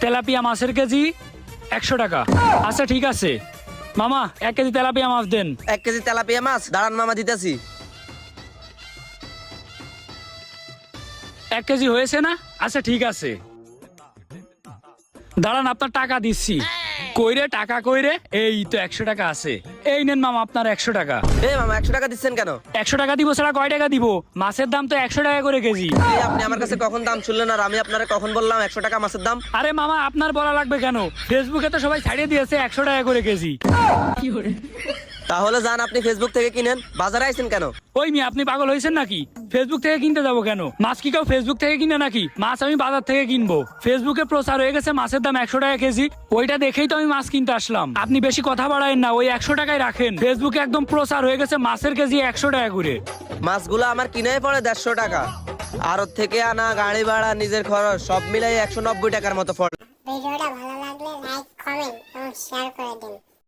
Tilapia মাছের KG 100 টাকা। আচ্ছা ঠিক আছে মামা, 1 কেজি তেলাপিয়া মাছ দেন। 1 কেজি তেলাপিয়া মাছ, দাঁড়ান মামা দিতেছি। 1 কেজি হয়েছে না? আচ্ছা ঠিক আছে, দাঁড়ান আপনার টাকা দিচ্ছি। কইরে টাকা কইরে? এই তো 100 টাকা আছে, এই নেন মামা আপনার 100 টাকা। মামা 100 টাকা দিচ্ছেন কেন? 100 টাকা দিব ছাড়া কয় টাকা দিব? মাছের দাম তো 100 টাকা করে কেজি। আপনি আমার কাছে কখন দাম শুনলেন আর আমি আপনারে কখন বললাম 100 টাকা মাছের দাম? আরে মামা আপনার বলা লাগবে কেন? ফেসবুকে তো সবাই ছাড়িয়ে দিয়েছে 100 টাকা করে কেজি। তাহলে যান আপনি ফেসবুক থেকে কিনেন, বাজারে আইছেন কেন? ওই মেয়ে, আপনি পাগল হয়েছেন নাকি? ফেসবুক থেকে কিনতে যাবো কেন? মাছ কি কেউ ফেসবুক থেকে কিনে নাকি? মাছ আমি বাজার থেকে কিনবো। ফেসবুকে প্রচার হয়ে গেছে মাছের দাম 100 টাকা কেজি, ওইটা দেখেই তো আমি মাছ কিনতে আসলাম। আপনি বেশি কথা বাড়ায়েন না, ওই 100 টাকায় রাখেন। ফেসবুকে একদম প্রচার হয়ে গেছে মাছের কেজি 100 টাকা করে। মাছগুলো আমার কিনাই পড়ে 150 টাকা, আড়ত থেকে আনা, গাড়ি ভাড়া, নিজের খরচ সব মিলাই 190 টাকার মতো পড়ে। ভিডিওটা ভালো লাগলে লাইক, কমেন্ট এবং শেয়ার করে দিন।